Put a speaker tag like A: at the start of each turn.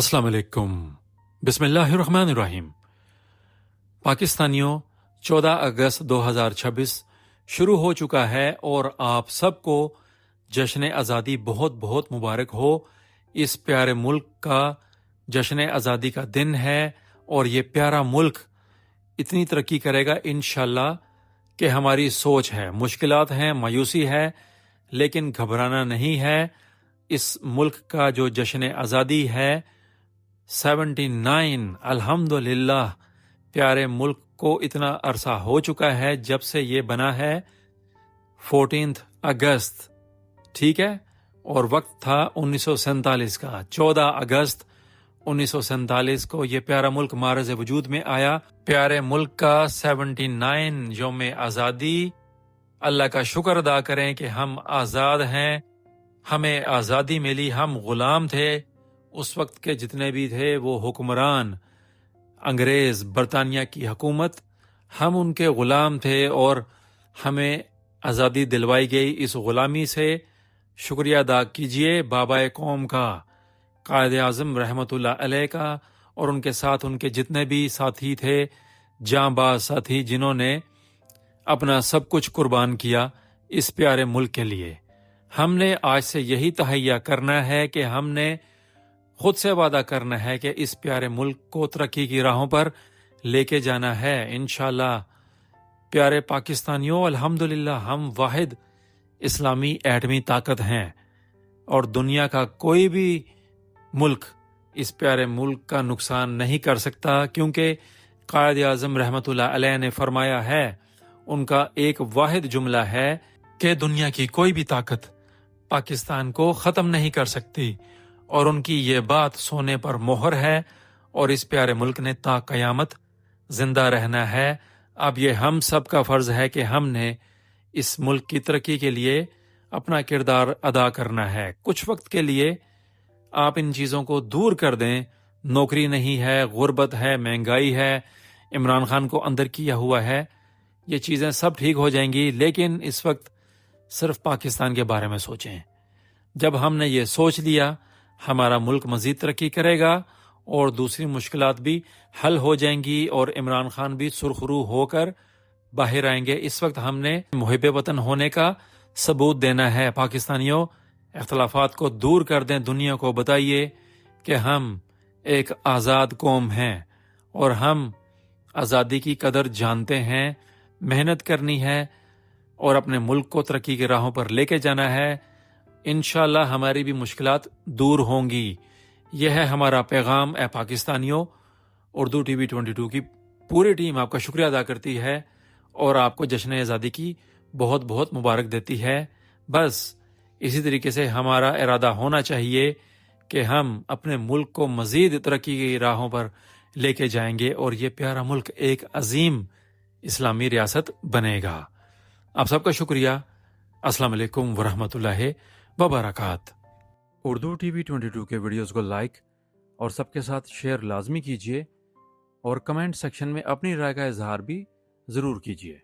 A: अस्सलाम वालेकुम। बिस्मिल्लाहिर्रहमानिर्रहीम। पाकिस्तानियों, 14 अगस्त 2026 शुरू हो चुका है और आप सबको जश्न आज़ादी बहुत बहुत मुबारक हो। इस प्यारे मुल्क का जश्न आज़ादी का दिन है और ये प्यारा मुल्क इतनी तरक्की करेगा इंशाल्लाह कि हमारी सोच है। मुश्किलात हैं, मायूसी है, लेकिन घबराना नहीं है। इस मुल्क का जो जश्न आज़ादी है 79 अल्हम्दुलिल्लाह, प्यारे मुल्क को इतना अरसा हो चुका है जब से ये बना है 14 अगस्त, ठीक है। और वक्त था 1947 का। 14 अगस्त 1947 को ये प्यारा मुल्क मारज़ वजूद में आया। प्यारे मुल्क का 79 यौम आज़ादी। अल्लाह का शुक्र अदा करें कि हम आज़ाद हैं, हमें आज़ादी मिली। हम गुलाम थे। उस वक्त के जितने भी थे वो हुक्मरान, अंग्रेज़, बरतानिया की हुकूमत, हम उनके ग़ुलाम थे और हमें आज़ादी दिलवाई गई। इस ग़ुलामी से शुक्रिया अदा कीजिए बाबाए कौम का, कायद आज़म रहमतुल्लाह अलैह का, और उनके साथ उनके जितने भी साथी थे, जांबाज साथी, जिन्होंने अपना सब कुछ कुर्बान किया इस प्यारे मुल्क के लिए। हमने आज से यही तहैया करना है कि हमने खुद से वादा करना है कि इस प्यारे मुल्क को तरक्की की राहों पर लेके जाना है इंशाल्लाह। प्यारे पाकिस्तानियों, अल्हम्दुलिल्लाह हम वाहिद इस्लामी एटमी ताकत हैं और दुनिया का कोई भी मुल्क इस प्यारे मुल्क का नुकसान नहीं कर सकता, क्योंकि कायद आज़म रहमतुल्लाह अलैह ने फरमाया है, उनका एक वाहिद जुमला है कि दुनिया की कोई भी ताकत पाकिस्तान को ख़त्म नहीं कर सकती, और उनकी ये बात सोने पर मोहर है और इस प्यारे मुल्क ने ता क़यामत जिंदा रहना है। अब ये हम सब का फ़र्ज़ है कि हमने इस मुल्क की तरक्की के लिए अपना किरदार अदा करना है। कुछ वक्त के लिए आप इन चीज़ों को दूर कर दें। नौकरी नहीं है, गुर्बत है, महंगाई है, इमरान खान को अंदर किया हुआ है, ये चीज़ें सब ठीक हो जाएंगी। लेकिन इस वक्त सिर्फ पाकिस्तान के बारे में सोचें। जब हमने ये सोच लिया, हमारा मुल्क मज़ीद तरक्की करेगा और दूसरी मुश्किलात भी हल हो जाएंगी और इमरान खान भी सुरखरू होकर बाहर आएंगे। इस वक्त हमने मुहिब वतन होने का सबूत देना है। पाकिस्तानियों, इख्तलाफात को दूर कर दें, दुनिया को बताइए कि हम एक आज़ाद कौम हैं और हम आज़ादी की कदर जानते हैं। मेहनत करनी है और अपने मुल्क को तरक्की की राहों पर लेके जाना है। इंशाल्लाह हमारी भी मुश्किलात दूर होंगी। यह है हमारा पैगाम। ए पाकिस्तानियों, उर्दू टीवी 22 की पूरी टीम आपका शुक्रिया अदा करती है और आपको जश्न आज़ादी की बहुत बहुत मुबारक देती है। बस इसी तरीके से हमारा इरादा होना चाहिए कि हम अपने मुल्क को मज़ीद तरक्की की राहों पर लेके जाएंगे और ये प्यारा मुल्क एक अजीम इस्लामी रियासत बनेगा। आप सबका शुक्रिया। अस्सलाम वालेकुम वरहमतुल्लाहि वबरकात। उर्दू टीवी 22 के वीडियोस को लाइक और सबके साथ शेयर लाजमी कीजिए और कमेंट सेक्शन में अपनी राय का इजहार भी ज़रूर कीजिए।